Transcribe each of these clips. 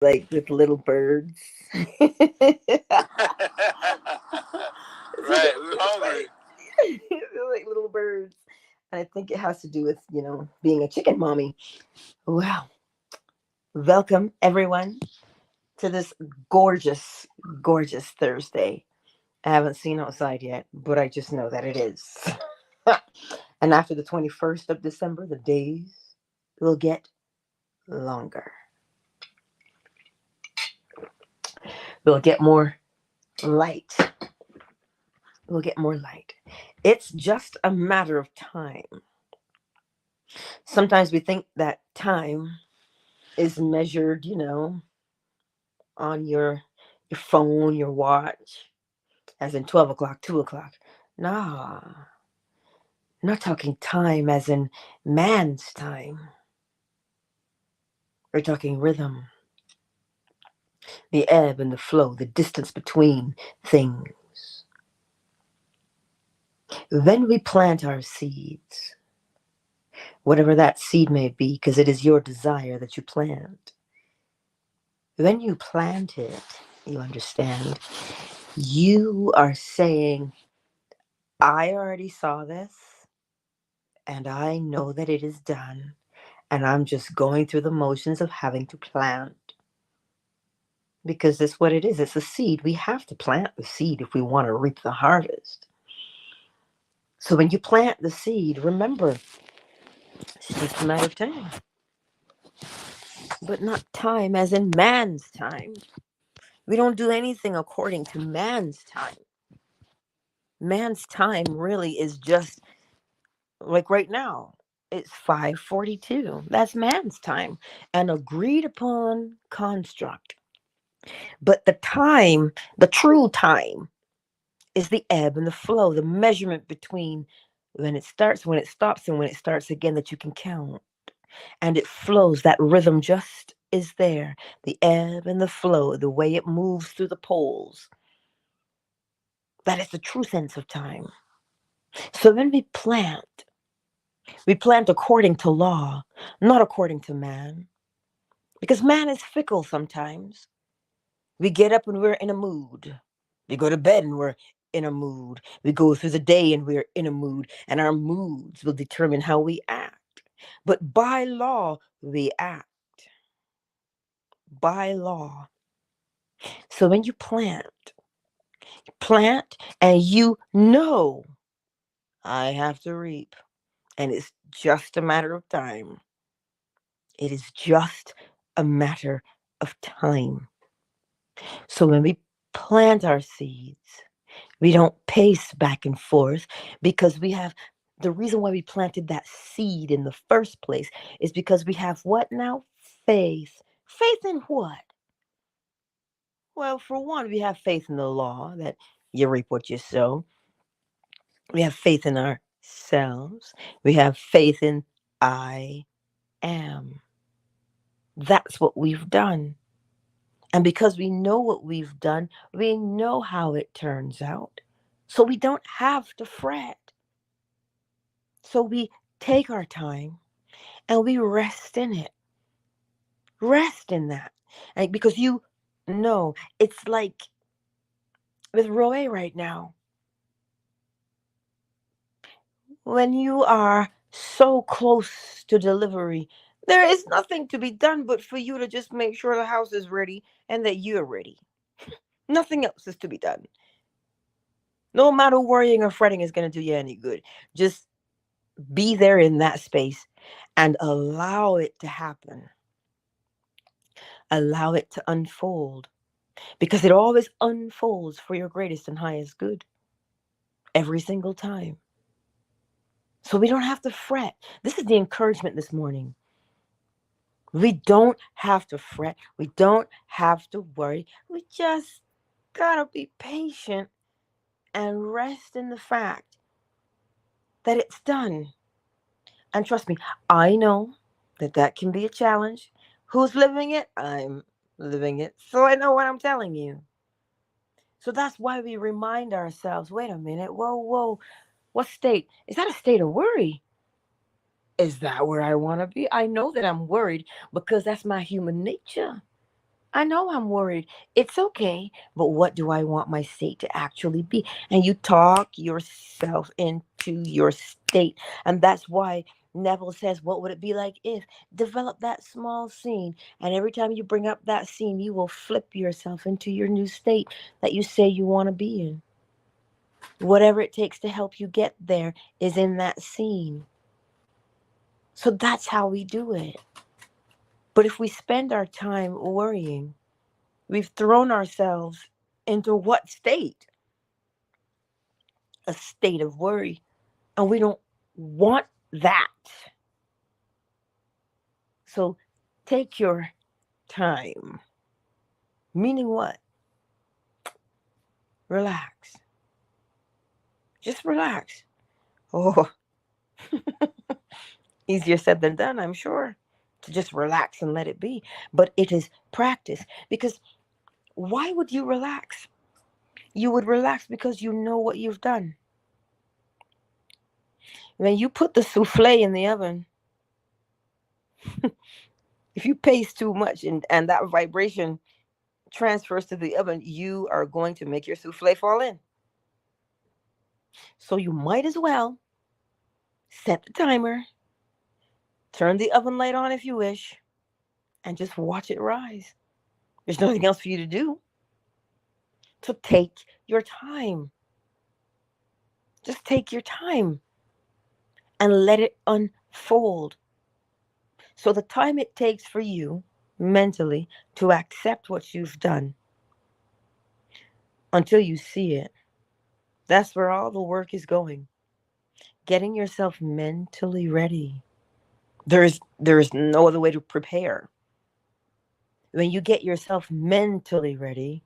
like with little birds. It's Right, we're hungry. funny. They're like little birds. And I think it has to do with, being a chicken mommy. Well, welcome everyone to this gorgeous, gorgeous Thursday. I haven't seen outside yet, but I just know that it is. And after the 21st of December, the days will get longer. We'll get more light. We'll get more light. It's just a matter of time. Sometimes we think that time is measured, on your phone, your watch, as in 12 o'clock, 2 o'clock. Nah, I'm not talking time as in man's time. We're talking rhythm, the ebb and the flow, the distance between things. Then we plant our seeds, whatever that seed may be, because it is your desire that you plant. When you plant it, you understand, you are saying, I already saw this, and I know that it is done, and I'm just going through the motions of having to plant. Because that's what it is. It's a seed. We have to plant the seed if we want to reap the harvest. So when you plant the seed, remember, it's just a matter of time. But not time as in man's time. We don't do anything according to man's time. Man's time really is just like right now. It's 5:42. That's man's time, an agreed upon construct. But the time, the true time, is the ebb and the flow, the measurement between when it starts, when it stops, and when it starts again that you can count. And it flows. That rhythm just is there. The ebb and the flow, the way it moves through the poles. That is the true sense of time. So when we plant according to law, not according to man. Because man is fickle sometimes. We get up and we're in a mood. We go to bed and we're in a mood. We go through the day and we're in a mood. And our moods will determine how we act. But by law, we act. By law. So when you plant and you know I have to reap. And it's just a matter of time. It is just a matter of time. So when we plant our seeds, we don't pace back and forth because we have the reason why we planted that seed in the first place is because we have what now? Faith. Faith in what? Well, for one, we have faith in the law that you reap what you sow. We have faith in ourselves. We have faith in I am. That's what we've done. And because we know what we've done, we know how it turns out. So we don't have to fret. So we take our time and we rest in it. Rest in that. And because you know, it's like with Roe right now, when you are so close to delivery, there is nothing to be done but for you to just make sure the house is ready and that you're ready. Nothing else is to be done. No matter worrying or fretting is going to do you any good. Just be there in that space and allow it to happen. Allow it to unfold because it always unfolds for your greatest and highest good every single time. So we don't have to fret. This is the encouragement this morning. We don't have to fret. We don't have to worry. We just gotta be patient and rest in the fact that it's done. And trust me, I know that that can be a challenge. Who's living it? I'm living it. So I know what I'm telling you. So that's why we remind ourselves, wait a minute, whoa, whoa, what state? Is that a state of worry? Is that where I want to be? I know that I'm worried because that's my human nature. I know I'm worried. It's okay. But what do I want my state to actually be? And you talk yourself into your state. And that's why Neville says, what would it be like if? Develop that small scene. And every time you bring up that scene, you will flip yourself into your new state that you say you want to be in. Whatever it takes to help you get there is in that scene. So that's how we do it. But if we spend our time worrying, we've thrown ourselves into what state? A state of worry. And we don't want that. So take your time. Meaning what? Relax. Just relax. Oh, easier said than done, I'm sure. To just relax and let it be. But it is practice. Because why would you relax? You would relax because you know what you've done. When you put the souffle in the oven, if you paste too much and that vibration transfers to the oven, you are going to make your souffle fall in. So you might as well set the timer, turn the oven light on if you wish, and just watch it rise. There's nothing else for you to do. So take your time. Just take your time and let it unfold. So the time it takes for you mentally to accept what you've done until you see it, that's where all the work is going. Getting yourself mentally ready. There's no other way to prepare. When you get yourself mentally ready,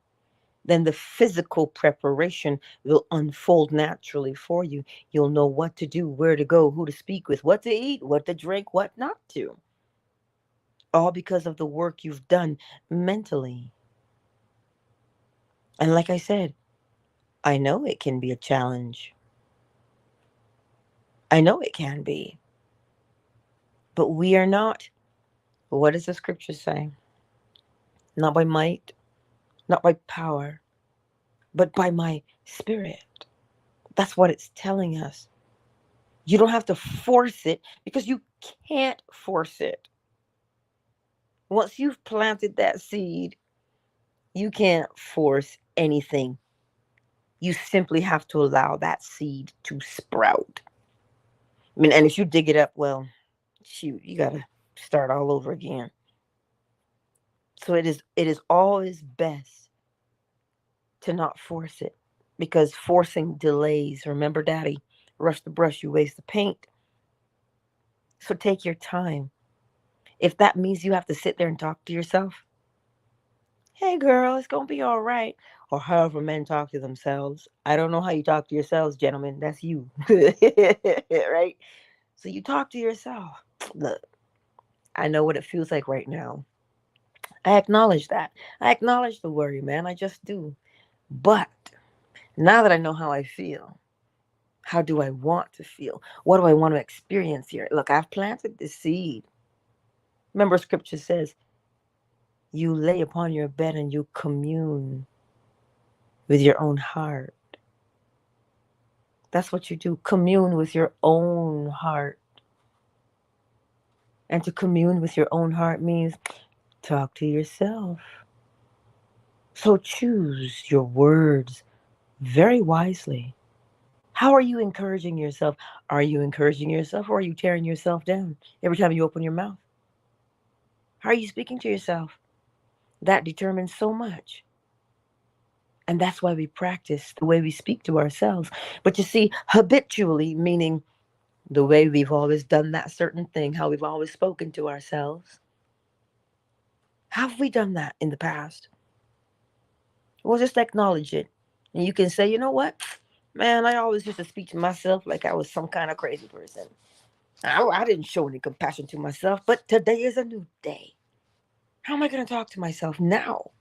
then the physical preparation will unfold naturally for you. You'll know what to do, where to go, who to speak with, what to eat, what to drink, what not to. All because of the work you've done mentally. And like I said, I know it can be a challenge. I know it can be. But we are not. What does the scripture say? Not by might, not by power, but by my spirit. That's what it's telling us. You don't have to force it because you can't force it. Once you've planted that seed, you can't force anything. You simply have to allow that seed to sprout. I mean, and if you dig it up, well, shoot, you got to start all over again. So it is always best to not force it because forcing delays. Remember, Daddy, rush the brush, you waste the paint. So take your time. If that means you have to sit there and talk to yourself, hey girl, it's gonna be all right. Or however men talk to themselves. I don't know how you talk to yourselves, gentlemen. That's you. Right? So you talk to yourself. Look, I know what it feels like right now. I acknowledge that. I acknowledge the worry, man. I just do. But now that I know how I feel, how do I want to feel? What do I want to experience here? Look, I've planted the seed. Remember, scripture says, you lay upon your bed and you commune with your own heart. That's what you do. Commune with your own heart. And to commune with your own heart means talk to yourself. So choose your words very wisely. How are you encouraging yourself? Are you encouraging yourself or are you tearing yourself down every time you open your mouth? How are you speaking to yourself? That determines so much. And that's why we practice the way we speak to ourselves. But you see, habitually, meaning the way we've always done that certain thing, how we've always spoken to ourselves. How have we done that in the past? Well, just acknowledge it. And you can say, you know what? Man, I always used to speak to myself like I was some kind of crazy person. I didn't show any compassion to myself, but today is a new day. How am I going to talk to myself now?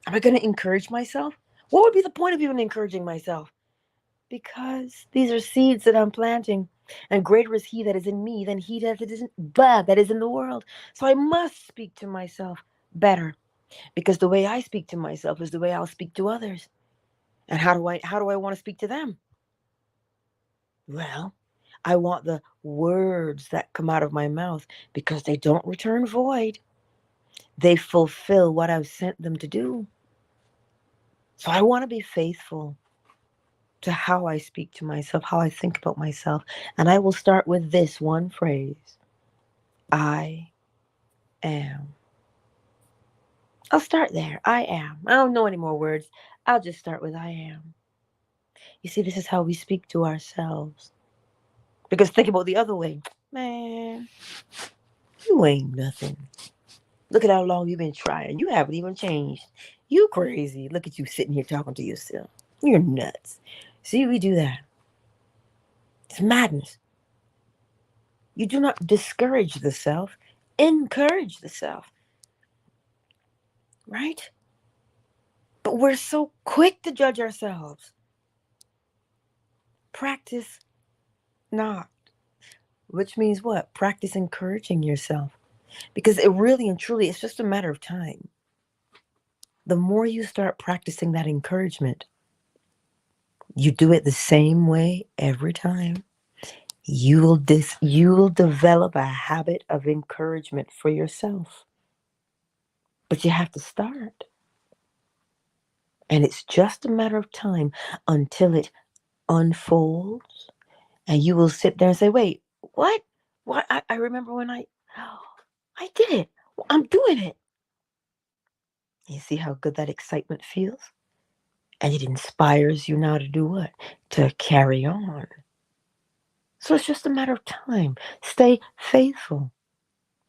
Am I going to encourage myself? What would be the point of even encouraging myself? Because these are seeds that I'm planting, and greater is He that is in me than he that is in the world. So I must speak to myself better. Because the way I speak to myself is the way I'll speak to others. And how do I want to speak to them? Well, I want the words that come out of my mouth because they don't return void. They fulfill what I've sent them to do. So I want to be faithful to how I speak to myself, how I think about myself. And I will start with this one phrase: I am. I'll start there. I am. I don't know any more words. I'll just start with I am. You see, this is how we speak to ourselves. Because think about the other way. Man, you ain't nothing. Look at how long you've been trying. You haven't even changed. You crazy. Look at you sitting here talking to yourself. You're nuts. See, we do that. It's madness. You do not discourage the self, encourage the self, right? But we're so quick to judge ourselves. Practice not. Which means what? Practice encouraging yourself. Because it really and truly, it's just a matter of time. The more you start practicing that encouragement, you do it the same way every time. You will develop a habit of encouragement for yourself. But you have to start. And it's just a matter of time until it unfolds. And you will sit there and say, wait, what? What? I remember when I did it. I'm doing it. You see how good that excitement feels? And it inspires you now to do what? To carry on. So it's just a matter of time. Stay faithful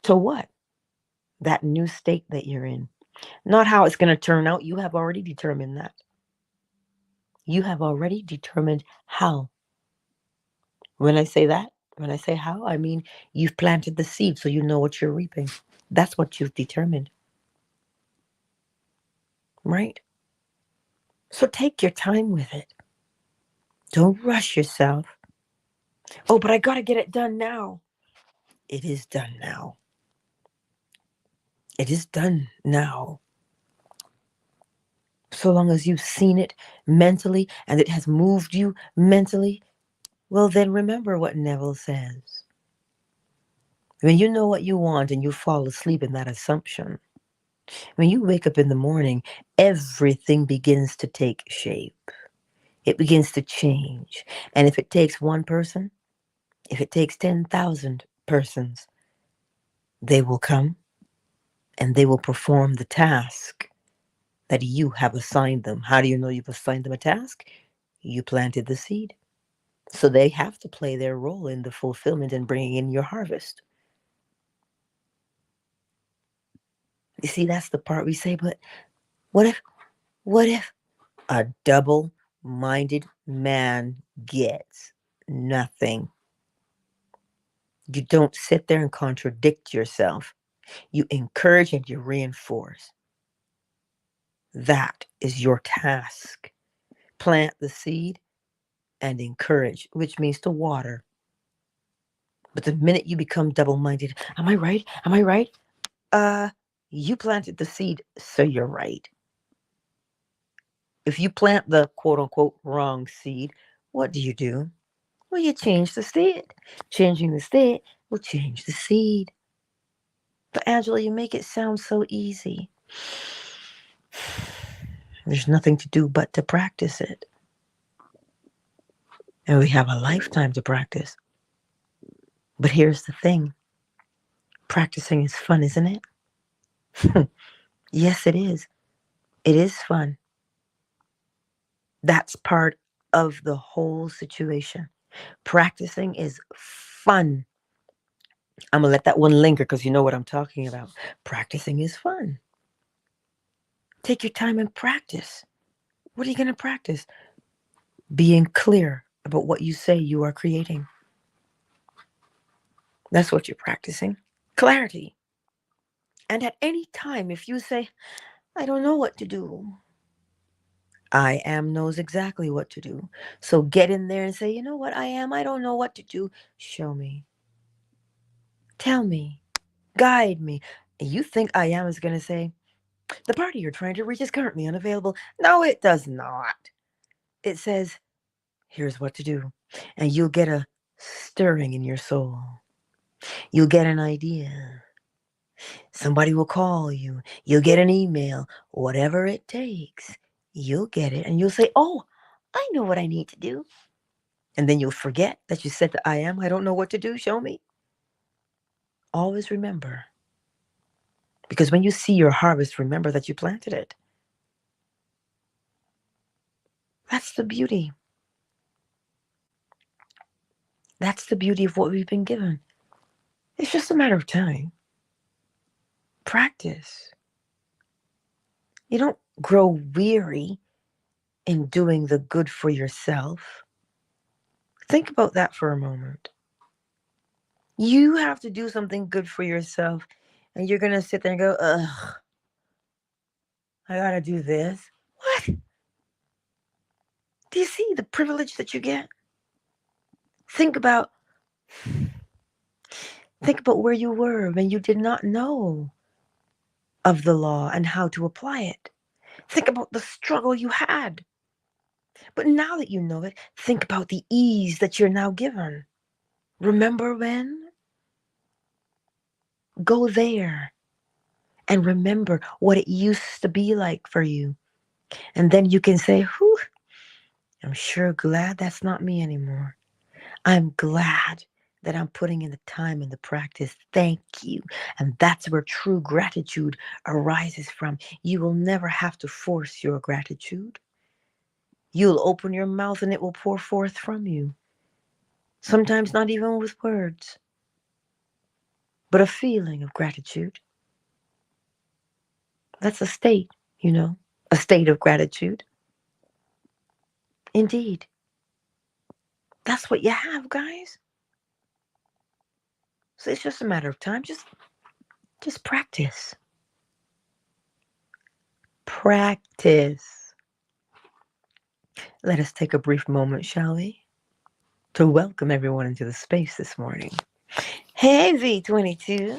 to what? That new state that you're in. Not how it's going to turn out. You have already determined that. You have already determined how. When I say that, when I say how, I mean you've planted the seed so you know what you're reaping. That's what you've determined. Right? So take your time with it. Don't rush yourself. Oh, but I got to get it done now. It is done now. It is done now. So long as you've seen it mentally and it has moved you mentally, well, then remember what Neville says. When you know what you want and you fall asleep in that assumption, when you wake up in the morning, everything begins to take shape. It begins to change. And if it takes one person, if it takes 10,000 persons, they will come and they will perform the task that you have assigned them. How do you know you've assigned them a task? You planted the seed. So they have to play their role in the fulfillment and bringing in your harvest. You see, that's the part we say, but what if a double-minded man gets nothing? You don't sit there and contradict yourself. You encourage and you reinforce. That is your task. Plant the seed and encourage, which means to water. But the minute you become double-minded, am I right? Am I right? You planted the seed, so you're right. If you plant the quote unquote wrong seed, what do? Well, you change the seed. Changing the seed will change the seed. But Angela, you make it sound so easy. There's nothing to do but to practice it. And we have a lifetime to practice. But here's the thing. Practicing is fun, isn't it? Yes, it is. It is fun. That's part of the whole situation. Practicing is fun. I'm going to let that one linger because you know what I'm talking about. Practicing is fun. Take your time and practice. What are you going to practice? Being clear about what you say you are creating. That's what you're practicing. Clarity. And at any time, if you say, I don't know what to do, I am knows exactly what to do. So get in there and say, you know what, I don't know what to do. Show me. Tell me. Guide me. You think I am is going to say, the party you're trying to reach is currently unavailable. No, it does not. It says, here's what to do. And you'll get a stirring in your soul. You'll get an idea. Somebody will call you. You'll get an email. Whatever it takes, you'll get it. And you'll say, oh, I know what I need to do. And then you'll forget that you said to I am, I don't know what to do. Show me. Always remember. Because when you see your harvest, remember that you planted it. That's the beauty. That's the beauty of what we've been given. It's just a matter of time. Practice. You don't grow weary in doing the good for yourself. Think about that for a moment. You have to do something good for yourself, and you're going to sit there and go, ugh, I got to do this. What? Do you see the privilege that you get? Think about where you were when you did not know of the law and how to apply it. Think about the struggle you had. But now that you know it, think about the ease that you're now given. Remember when? Go there and remember what it used to be like for you. And then you can say, whew, I'm sure glad that's not me anymore. I'm glad that I'm putting in the time and the practice. Thank you. And that's where true gratitude arises from. You will never have to force your gratitude. You'll open your mouth and it will pour forth from you. Sometimes not even with words, but a feeling of gratitude. That's a state, a state of gratitude. Indeed. That's what you have, guys. So it's just a matter of time. Just practice. Practice. Let us take a brief moment, shall we, to welcome everyone into the space this morning. Hey, V22.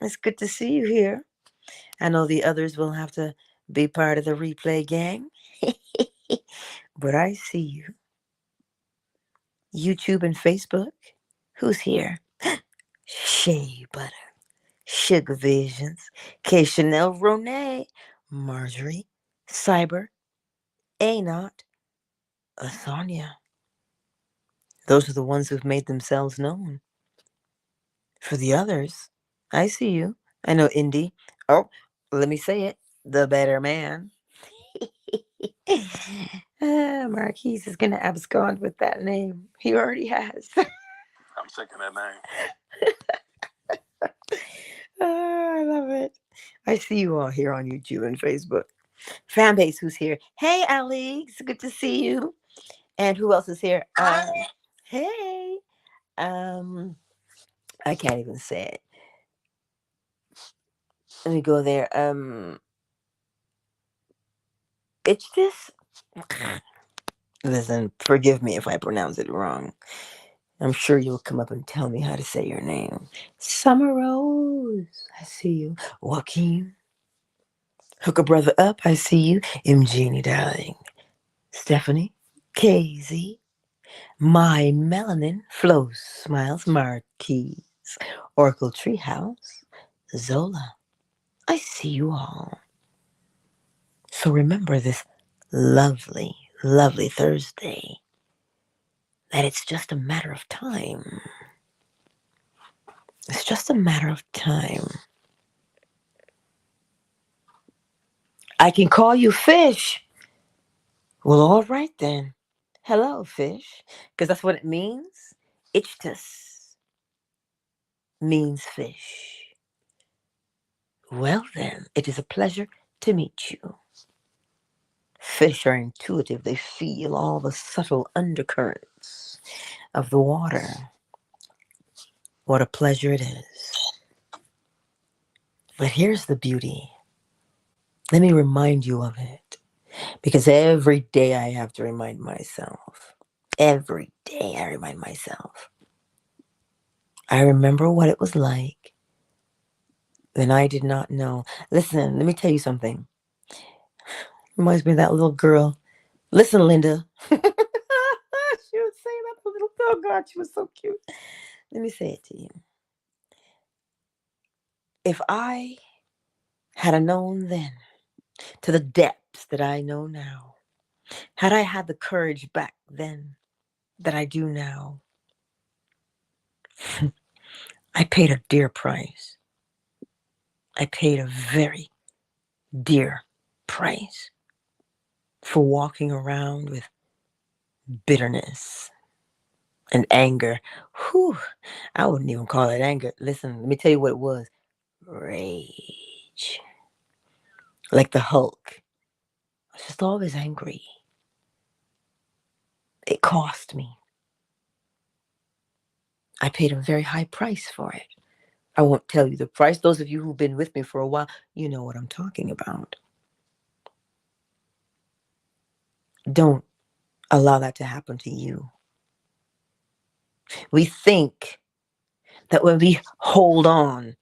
It's good to see you here. I know the others will have to be part of the replay gang, but I see you. YouTube and Facebook. Who's here? Shea Butter, Sugar Visions, K Chanel Ronay, Marjorie, Cyber, Anot, Asanya. Those are the ones who've made themselves known. For the others, I see you. I know Indy. Oh, let me say it. The better man. Marquise is going to abscond with that name. He already has. I'm sick of that name. I love it. I see you all here on YouTube and Facebook. Fan base who's here. Hey, Alex. Good to see you. And who else is here? Hey. I can't even say it. Let me go there. It's this. Listen, forgive me if I pronounce it wrong. I'm sure you'll come up and tell me how to say your name. Summer Rose, I see you. Joaquin, hook a brother up, I see you. Jeannie, darling. Stephanie, KZ, My Melanin, Flows, Smiles, Marquise, Oracle Treehouse, Zola. I see you all. So remember this lovely, lovely Thursday, that it's just a matter of time. It's just a matter of time. I can call you Fish. Well, all right then. Hello, Fish. Because that's what it means. Ichtus means fish. Well then, it is a pleasure to meet you. Fish are intuitive. They feel all the subtle undercurrents of the water. What a pleasure it is. But here's the beauty. Let me remind you of it. Because every day I have to remind myself. Every day I remind myself. I remember what it was like then I did not know. Listen, let me tell you something. Reminds me of that little girl. Listen, Linda. She would say that to little, oh God, she was so cute. Let me say it to you. If I had a known then, to the depths that I know now, had I had the courage back then that I do now, I paid a dear price. I paid a very dear price for walking around with bitterness and anger. Whew, I wouldn't even call it anger. Listen, let me tell you what it was. Rage. Like the Hulk. I was just always angry. It cost me. I paid a very high price for it. I won't tell you the price. Those of you who've been with me for a while, you know what I'm talking about. Don't allow that to happen to you. We think that when we hold on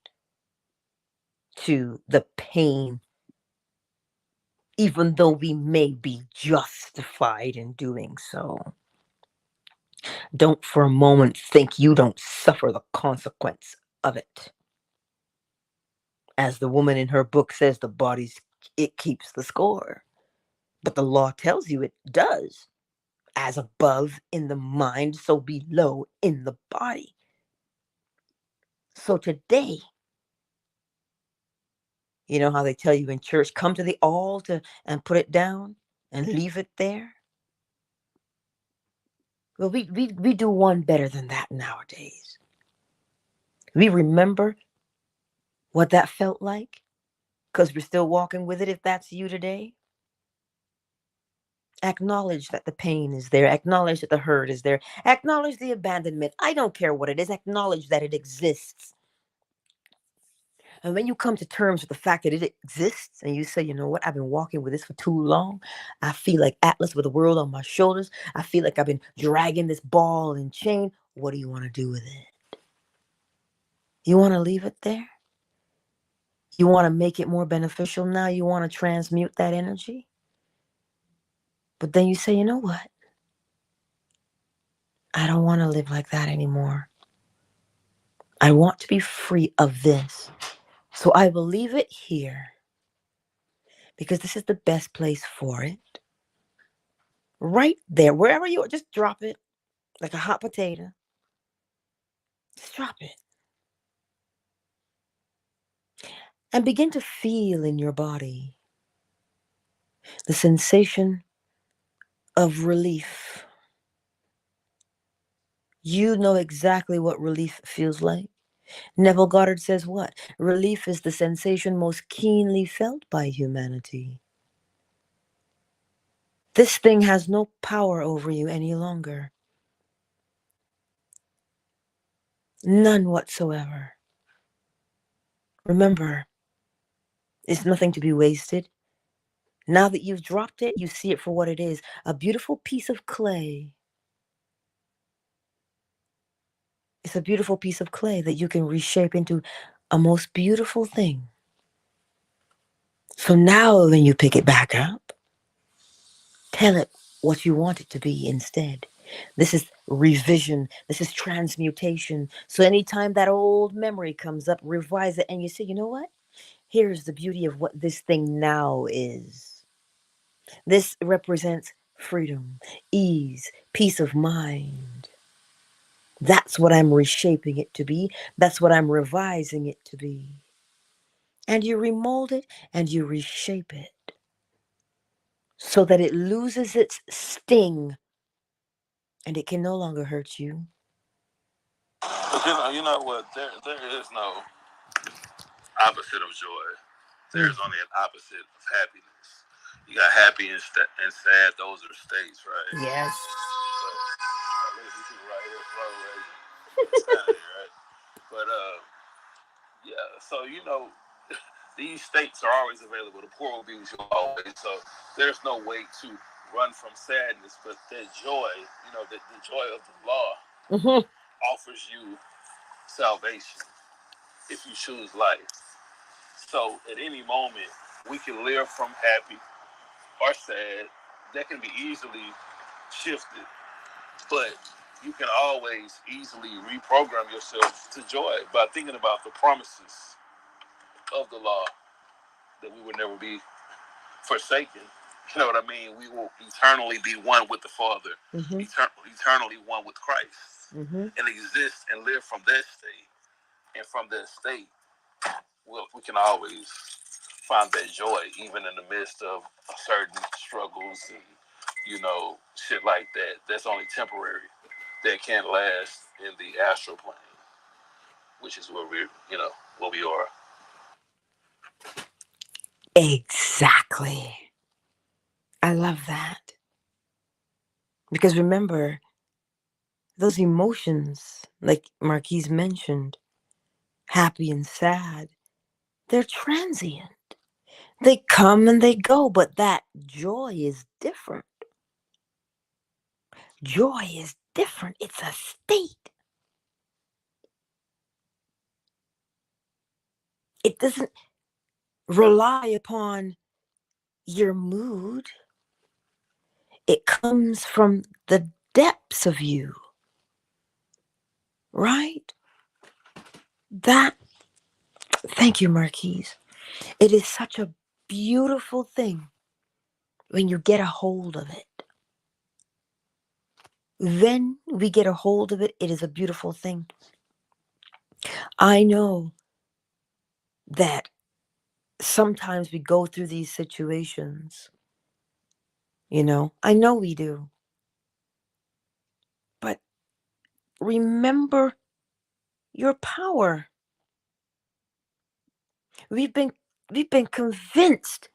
to the pain, even though we may be justified in doing so, don't for a moment think you don't suffer the consequence of it. As the woman in her book says, it keeps the score. But the law tells you it does. As above in the mind, so below in the body. So today, you know how they tell you in church, come to the altar and put it down and leave it there? Well, we do one better than that nowadays. We remember what that felt like because we're still walking with it. If that's you today, acknowledge that the pain is there. Acknowledge that the hurt is there. Acknowledge the abandonment. I don't care what it is. Acknowledge that it exists. And when you come to terms with the fact that it exists and you say, you know what, I've been walking with this for too long. I feel like Atlas with the world on my shoulders. I feel like I've been dragging this ball and chain. What do you want to do with it? You want to leave it there? You want to make it more beneficial now? You want to transmute that energy? But then you say, you know what? I don't want to live like that anymore. I want to be free of this. So I will leave it here because this is the best place for it. Right there, wherever you are, just drop it like a hot potato. Just drop it. And begin to feel in your body the sensation of relief. You know exactly what relief feels like. Neville Goddard says what? Relief is the sensation most keenly felt by humanity. This thing has no power over you any longer. None whatsoever. Remember, it's nothing to be wasted. Now that you've dropped it, you see it for what it is, a beautiful piece of clay. It's a beautiful piece of clay that you can reshape into a most beautiful thing. So now when you pick it back up, tell it what you want it to be instead. This is revision. This is transmutation. So anytime that old memory comes up, revise it and you say, you know what? Here's the beauty of what this thing now is. This represents freedom, ease, peace of mind. That's what I'm reshaping it to be. That's what I'm revising it to be. And you remold it and you reshape it so that it loses its sting and it can no longer hurt you. But you know what? There is no opposite of joy. There's only an opposite of happiness. You got happy and sad; those are states, right? Yes. But look at these people right here, flow raising, right? But yeah. So you know, these states are always available. The poor will be with you always. So there's no way to run from sadness, but the joy, the joy of the law offers you salvation if you choose life. So at any moment, we can live from happy or sad. That can be easily shifted, but you can always easily reprogram yourself to joy by thinking about the promises of the law, that we will never be forsaken. You know what I mean? We will eternally be one with the Father, eternally one with Christ, and exist and live from that state. And from that state, we can always find that joy, even in the midst of certain struggles and, shit like that. That's only temporary. That can't last in the astral plane, which is where where we are. Exactly. I love that. Because remember, those emotions, like Marquise mentioned, happy and sad, they're transient. They come and they go, but that joy is different. Joy is different. It's a state. It doesn't rely upon your mood, it comes from the depths of you, right? That, thank you, Marquise. It is such a beautiful thing when you get a hold of it. Then we get a hold of it, it is a beautiful thing. I know that sometimes we go through these situations, I know we do. But remember your power. We've been we've been convinced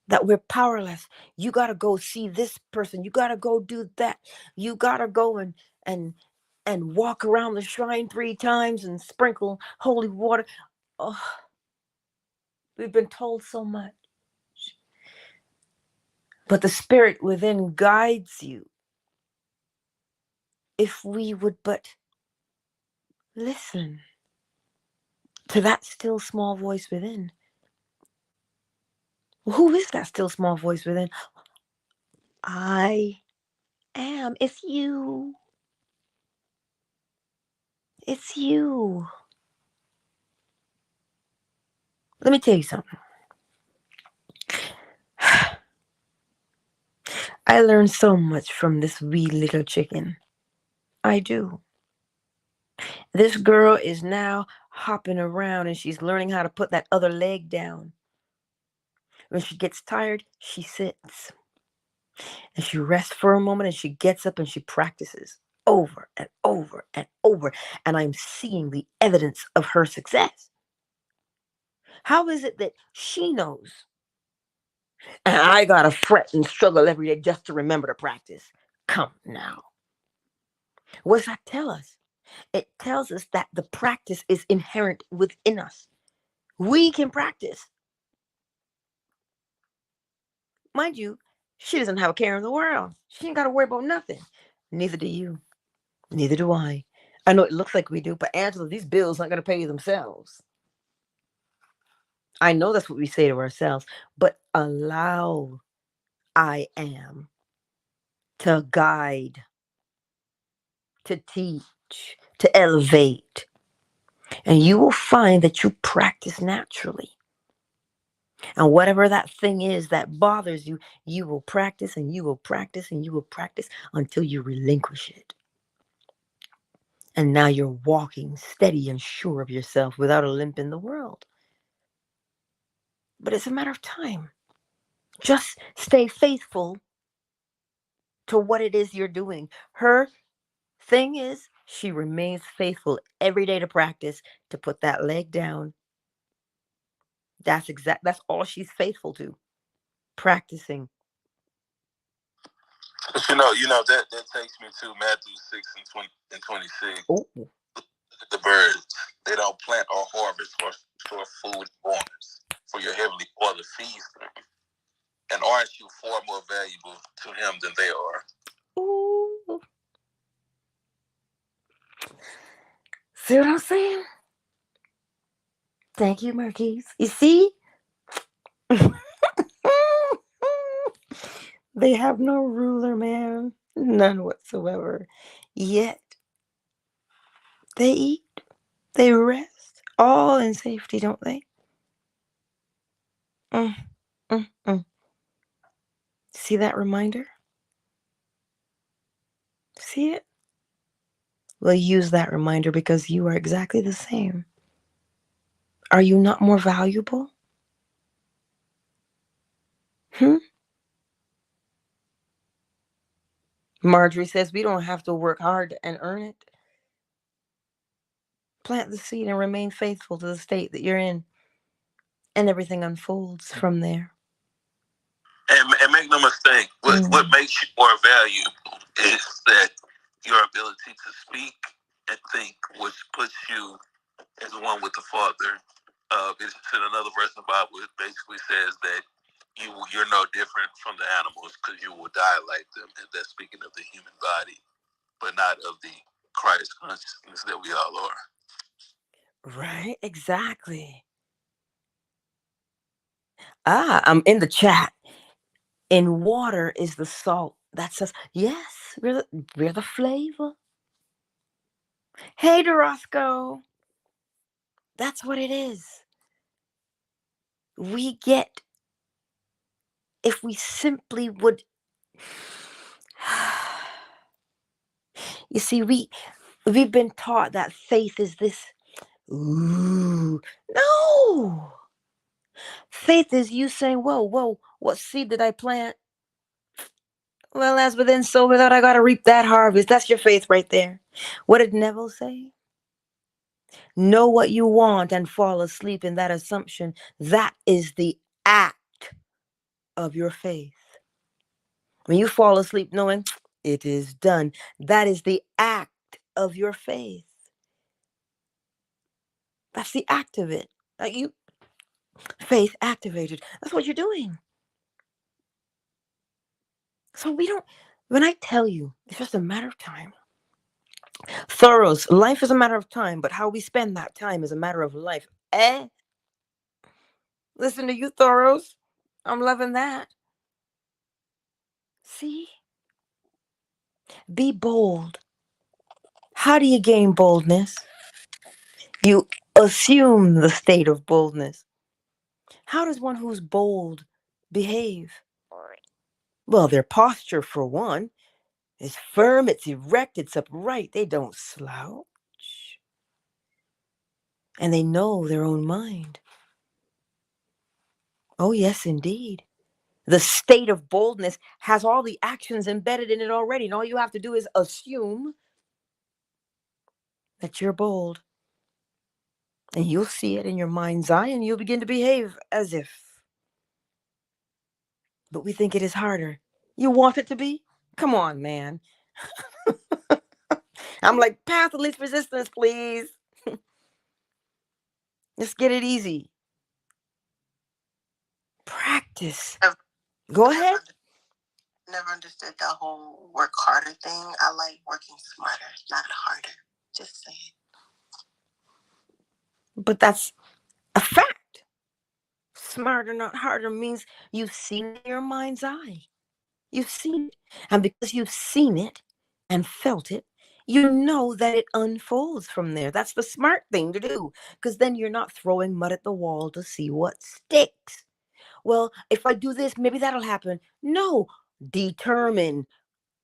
that we're powerless. You got to go see this person. You got to go do that. You got to go and and walk around the shrine 3 times and sprinkle holy water. Oh, we've been told so much. But the spirit within guides you. If we would but listen to that still small voice within. Who is that still small voice within? I am. It's you. It's you. Let me tell you something. I learned so much from this wee little chicken. I do. This girl is now hopping around and she's learning how to put that other leg down. When she gets tired, she sits and she rests for a moment and she gets up and she practices over and over and over. And I'm seeing the evidence of her success. How is it that she knows? And I gotta fret and struggle every day just to remember to practice. Come now. What does that tell us? It tells us that the practice is inherent within us. We can practice. Mind you, she doesn't have a care in the world. She ain't got to worry about nothing. Neither do you. Neither do I. I know it looks like we do, but Angela, these bills aren't going to pay themselves. I know that's what we say to ourselves, but allow I am to guide, to teach, to elevate. And you will find that you practice naturally. And whatever that thing is that bothers you, you will practice and you will practice and you will practice until you relinquish it. And now you're walking steady and sure of yourself without a limp in the world. But it's a matter of time. Just stay faithful to what it is you're doing. Her thing is, she remains faithful every day to practice, to put that leg down. That's all she's faithful to. Practicing. But that takes me to Matthew 6:20 and 26. Oh, The birds, they don't plant or harvest or store food in barns, for your heavenly Father feeds them. And aren't you far more valuable to him than they are? ooh. See what I'm saying? Thank you, Marquise. You see? They have no ruler, man. None whatsoever. Yet they eat, they rest, all in safety, don't they? Mm, mm. See that reminder? See it? Well, use that reminder because you are exactly the same. Are you not more valuable? Hmm? Marjorie says we don't have to work hard and earn it. Plant the seed and remain faithful to the state that you're in, and everything unfolds from there. And make no mistake, what makes you more valuable is that your ability to speak and think, which puts you as one with the Father. It's in another verse in the Bible. It basically says that you're no different from the animals because you will die like them, and that's speaking of the human body, but not of the Christ consciousness that we all are. Right? Exactly. I'm in the chat. In water is the salt. That says, yes, we're the flavor. Hey, Dorosco. That's what it is. We get, if we simply would. You see, we've been taught that faith is this. Ooh, no. Faith is you saying, whoa, whoa, what seed did I plant? Well, as within, so without, I got to reap that harvest. That's your faith right there. What did Neville say? Know what you want and fall asleep in that assumption. That is the act of your faith. When you fall asleep knowing it is done, that is the act of your faith. That's the act of it. Like you, faith activated. That's what you're doing. So we don't, when I tell you, it's just a matter of time. Thoros, life is a matter of time, but how we spend that time is a matter of life. Eh? Listen to you, Thoros. I'm loving that. See? Be bold. How do you gain boldness? You assume the state of boldness. How does one who's bold behave? Well, their posture, for one, is firm, it's erect, it's upright. They don't slouch. And they know their own mind. Oh, yes, indeed. The state of boldness has all the actions embedded in it already. And all you have to do is assume that you're bold. And you'll see it in your mind's eye and you'll begin to behave as if. But we think it is harder. You want it to be? Come on, man. I'm like, path of least resistance, please. Let's get it easy. Practice. Go ahead. Never understood that whole work harder thing. I like working smarter, not harder. Just saying. But that's a fact. Smarter, not harder means you've seen it in your mind's eye. You've seen it. And because you've seen it and felt it, you know that it unfolds from there. That's the smart thing to do. Because then you're not throwing mud at the wall to see what sticks. Well, if I do this, maybe that'll happen. No, determine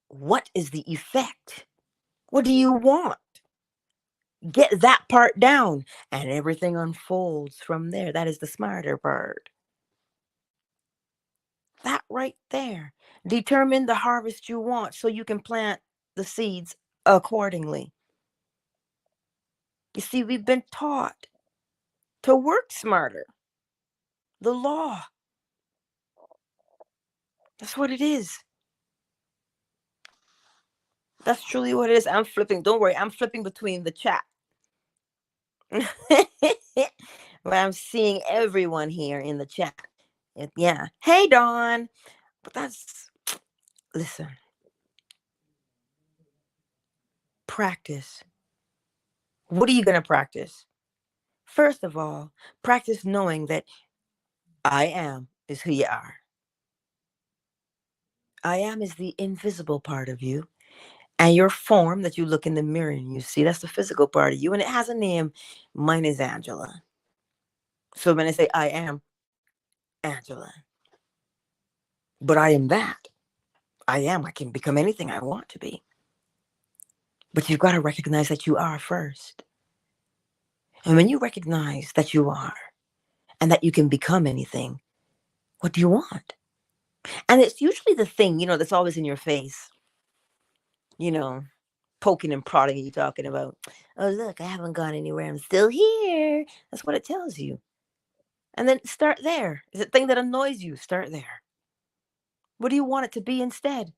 what is the effect. What do you want? Get that part down, and everything unfolds from there. That is the smarter part. That right there. Determine the harvest you want so you can plant the seeds accordingly. You see, we've been taught to work smarter. The law. That's what it is. That's truly what it is. I'm flipping. Don't worry. I'm flipping between the chat. But I'm seeing everyone here in the chat. Yeah. Hey, Dawn. But that's, listen, practice. What are you going to practice? First of all, practice knowing that I am is who you are. I am is the invisible part of you. And your form that you look in the mirror and you see, that's the physical part of you. And it has a name. Mine is Angela. So when I say I am Angela, but I am that. I can become anything I want to be. But you've got to recognize that you are first. And when you recognize that you are and that you can become anything, what do you want? And it's usually the thing, that's always in your face, you know, poking and prodding you, talking about, oh, look, I haven't gone anywhere. I'm still here. That's what it tells you. And then start there. Is it thing that annoys you? Start there. What do you want it to be instead?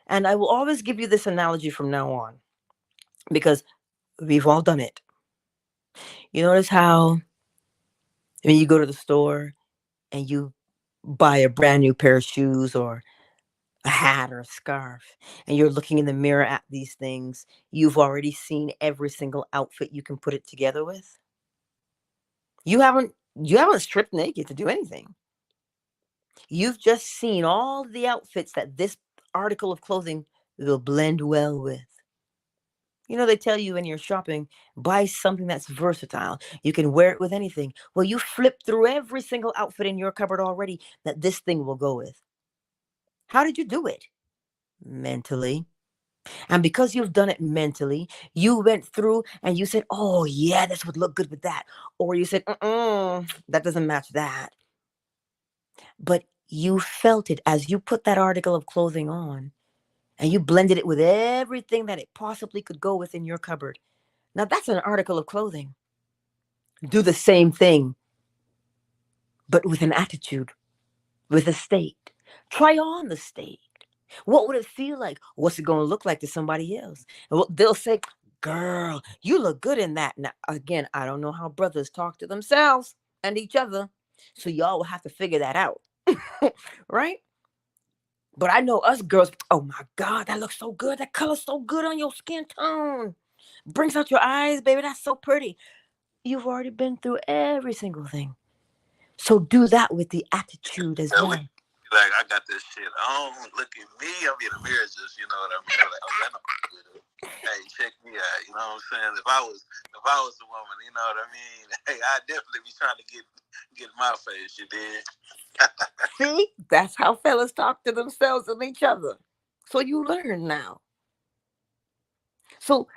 And I will always give you this analogy from now on because we've all done it. You notice how when you go to the store and you buy a brand new pair of shoes or a hat or a scarf and you're looking in the mirror at these things, you've already seen every single outfit you can put it together with. You haven't stripped naked to do anything. You've just seen all the outfits that this article of clothing will blend well with. They tell you when you're shopping, buy something that's versatile. You can wear it with anything. Well, you flip through every single outfit in your cupboard already that this thing will go with. How did you do it? Mentally. And because you've done it mentally, you went through and you said, oh, yeah, this would look good with that. Or you said, that doesn't match that. But you felt it as you put that article of clothing on and you blended it with everything that it possibly could go with in your cupboard. Now, that's an article of clothing. Do the same thing, but with an attitude, with a state. Try on the state. What would it feel like? What's it going to look like to somebody else? And they'll say, girl, you look good in that. Now, again, I don't know how brothers talk to themselves and each other. So y'all will have to figure that out. Right? But I know us girls, oh my God, that looks so good. That color's so good on your skin tone. Brings out your eyes, baby. That's so pretty. You've already been through every single thing. So do that with the attitude as well. Like, I got this shit on. Look at me. I'm in the mirror, just, you know what I mean? Like, oh, that no, hey, check me out. You know what I'm saying? If I was a woman, you know what I mean? Hey, I'd definitely be trying to get in my face. You did. See, that's how fellas talk to themselves and each other. So you learn now. So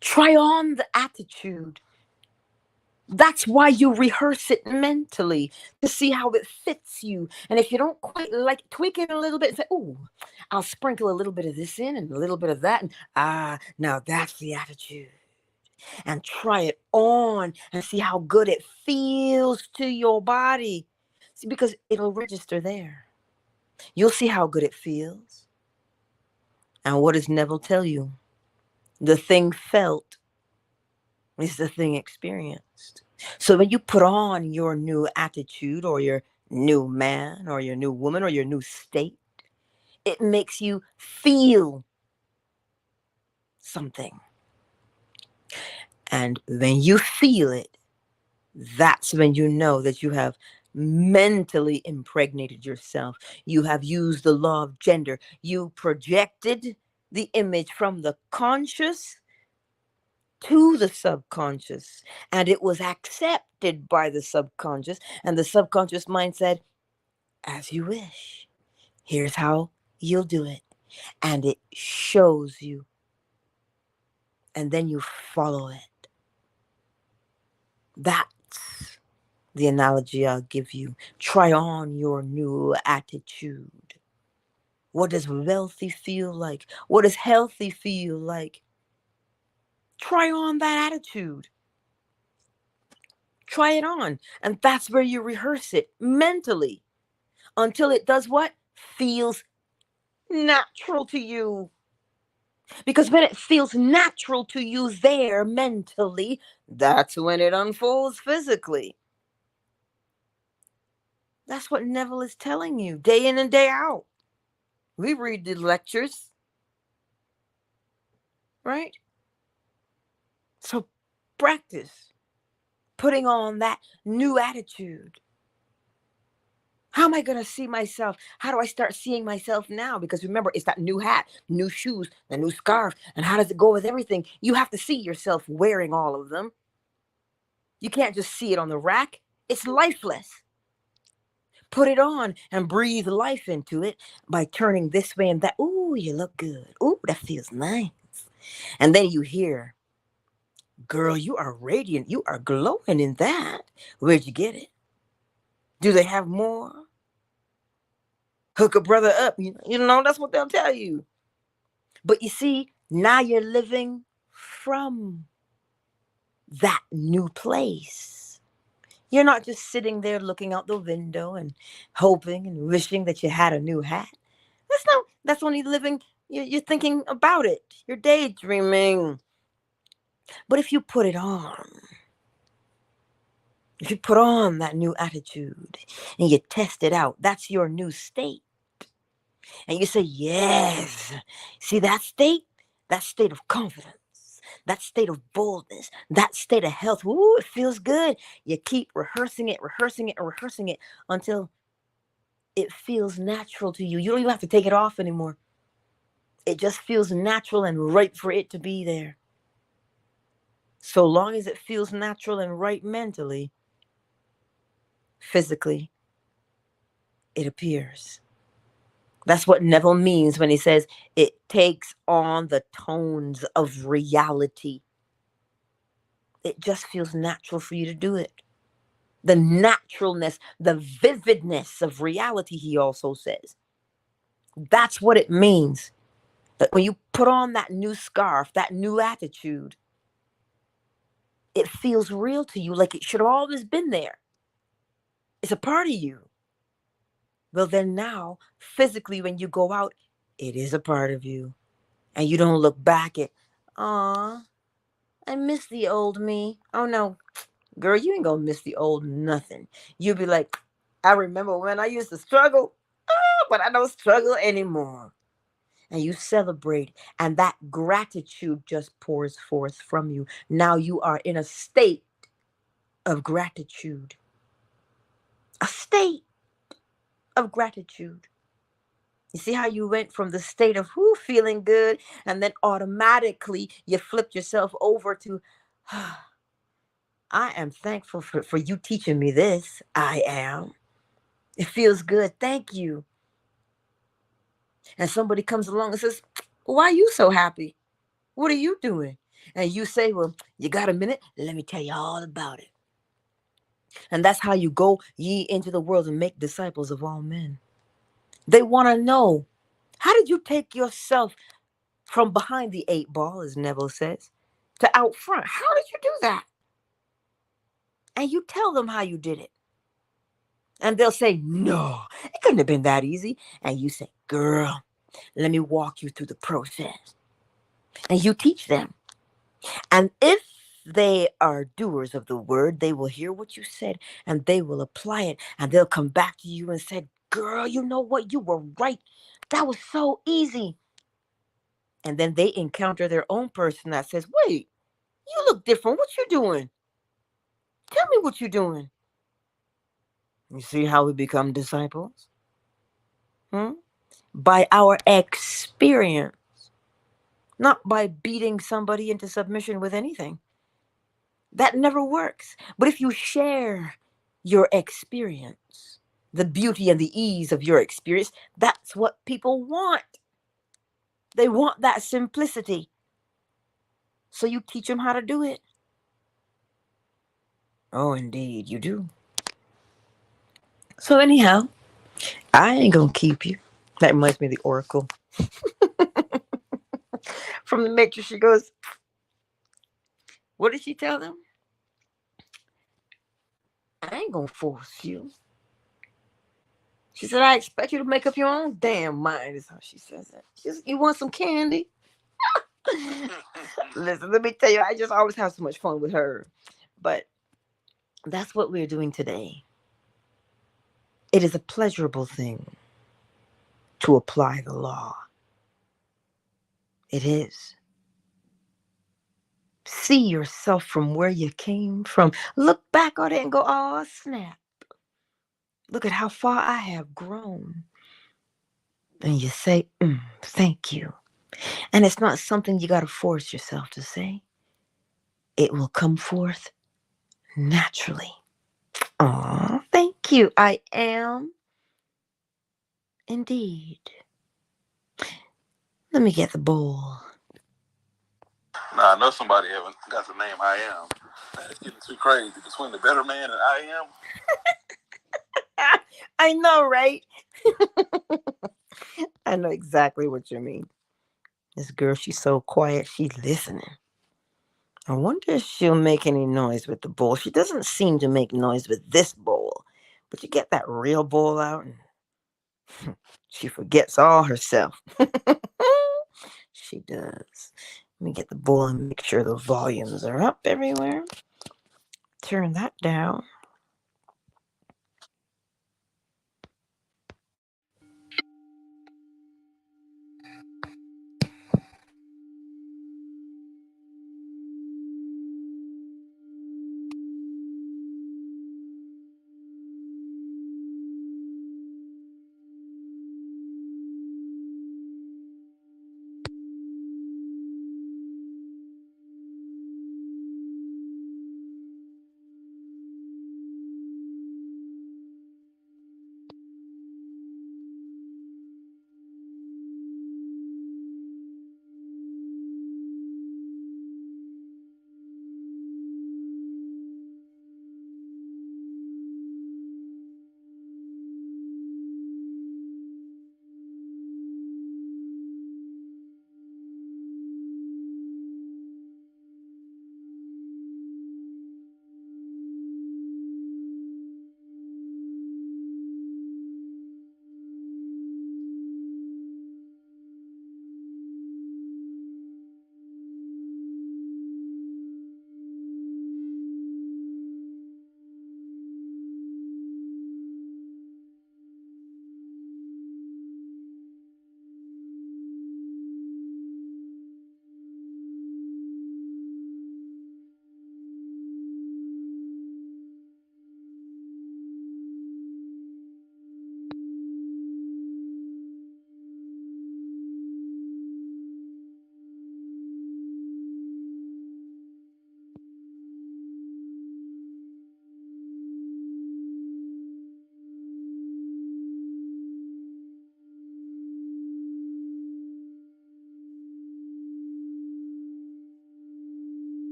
try on the attitude. That's why you rehearse it mentally to see how it fits you. And if you don't quite like, tweak it a little bit and say, oh, I'll sprinkle a little bit of this in and a little bit of that. And now that's the attitude. And try it on and see how good it feels to your body. See, because it'll register there. You'll see how good it feels. And what does Neville tell you? The thing felt is the thing experienced. So when you put on your new attitude or your new man or your new woman or your new state, it makes you feel something. And when you feel it, that's when you know that you have mentally impregnated yourself. You have used the law of gender. You projected the image from the conscious to the subconscious, and it was accepted by the subconscious, and the subconscious mind said, as you wish, here's how you'll do it, and it shows you, and then you follow it. That's the analogy I'll give you. Try on your new attitude. What does wealthy feel like? What does healthy feel like? Try on that attitude. Try it on. And that's where you rehearse it mentally until it does what? Feels natural to you. Because when it feels natural to you there mentally, that's when it unfolds physically. That's what Neville is telling you day in and day out. We read the lectures, right? So practice putting on that new attitude. How am I going to see myself? How do I start seeing myself now? Because remember, it's that new hat, new shoes, the new scarf. And how does it go with everything? You have to see yourself wearing all of them. You can't just see it on the rack. It's lifeless. Put it on and breathe life into it by turning this way and that. Ooh, you look good. Ooh, that feels nice. And then you hear, girl, you are radiant. You are glowing in that. Where'd you get it? Do they have more? Hook a brother up. You know, that's what they'll tell you. But you see, now you're living from that new place. You're not just sitting there looking out the window and hoping and wishing that you had a new hat. That's only living, you're thinking about it. You're daydreaming. But if you put on that new attitude and you test it out, that's your new state. And you say, yes, see that state? That state of confidence, that state of boldness, that state of health. Ooh, it feels good. You keep rehearsing it, rehearsing it, and rehearsing it until it feels natural to you. You don't even have to take it off anymore. It just feels natural and right for it to be there. So long as it feels natural and right mentally, physically, it appears. That's what Neville means when he says it takes on the tones of reality. It just feels natural for you to do it. The naturalness, the vividness of reality, he also says. That's what it means. That when you put on that new scarf, that new attitude, it feels real to you, like it should have always been there. It's a part of you. Well, then now, physically, when you go out, it is a part of you. And you don't look back at, aw, I miss the old me. Oh no, girl, you ain't gonna miss the old nothing. You'll be like, I remember when I used to struggle, but I don't struggle anymore. And you celebrate, and that gratitude just pours forth from you. Now you are in a state of gratitude, a state of gratitude. You see how you went from the state of who feeling good, and then automatically you flipped yourself over to, I am thankful for you teaching me this. I am. It feels good. Thank you. And somebody comes along and says, why are you so happy? What are you doing? And you say, well, you got a minute? Let me tell you all about it. And that's how you go ye into the world and make disciples of all men. They want to know, how did you take yourself from behind the 8 ball, as Neville says, to out front? How did you do that? And you tell them how you did it. And they'll say, no, it couldn't have been that easy. And you say, girl, let me walk you through the process. And you teach them. And if they are doers of the word, they will hear what you said and they will apply it. And they'll come back to you and say, girl, you know what? You were right. That was so easy. And then they encounter their own person that says, wait, you look different. What you doing? Tell me what you're doing. You see how we become disciples? By our experience, not by beating somebody into submission with anything. That never works. But if you share your experience, the beauty and the ease of your experience, that's what people want. They want that simplicity. So you teach them how to do it. Oh, indeed, you do. So, anyhow, I ain't gonna keep you. That reminds me of the Oracle from the Matrix. She goes, what did she tell them? I ain't gonna force you. She said, I expect you to make up your own damn mind, is how she says it. She says, you want some candy? Listen, let me tell you, I just always have so much fun with her. But that's what we're doing today. It is a pleasurable thing to apply the law. It is. See yourself from where you came from. Look back on it and go, oh, snap. Look at how far I have grown. And you say, thank you. And it's not something you got to force yourself to say. It will come forth naturally. Aw, thank you. I am indeed. Let me get the bowl. Nah, I know somebody haven't got the name I am. It's getting too crazy between the better man and I am. I know, right? I know exactly what you mean. This girl, she's so quiet, she's listening. I wonder if she'll make any noise with the bowl. She doesn't seem to make noise with this bowl. But you get that real bowl out and she forgets all herself. She does. Let me get the bowl and make sure the volumes are up everywhere. Turn that down.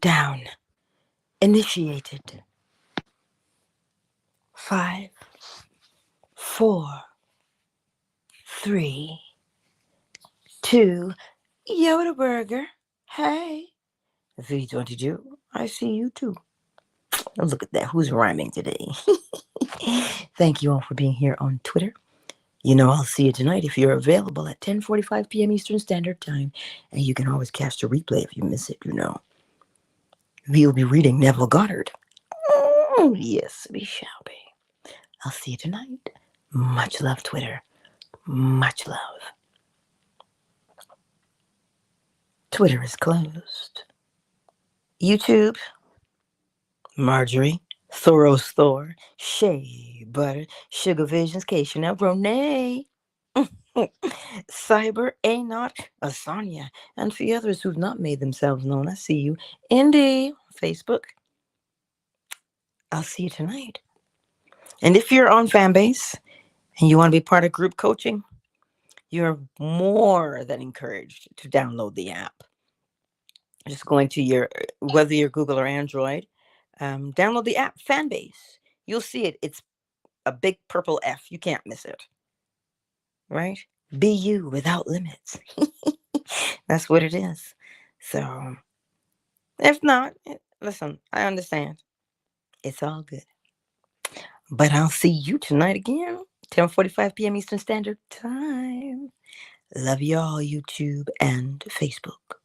Countdown initiated. 5, 4, 3, 2. Yoda Burger. Hey. 322. I see you too. Oh, look at that. Who's rhyming today? Thank you all for being here on Twitter. You know, I'll see you tonight if you're available at 10:45 p.m. Eastern Standard Time. And you can always catch the replay if you miss it, you know. We'll be reading Neville Goddard. Oh, yes, we shall be. I'll see you tonight. Much love, Twitter. Much love. Twitter is closed. YouTube, Marjorie, Thoros Thor, Shea Butter, Sugar Visions, K Chanel, Brone, Cyber, A-Not, Asanya, and for others who've not made themselves known, I see you. Indy, Facebook. I'll see you tonight. And if you're on Fanbase and you want to be part of group coaching, you're more than encouraged to download the app. Just going to your, whether you're Google or Android, download the app Fanbase. You'll see it. It's a big purple F. You can't miss it. Right? Be you without limits. That's what it is. So, if not, listen, I understand. It's all good. But I'll see you tonight again, 10:45 p.m. Eastern Standard Time. Love y'all, YouTube and Facebook.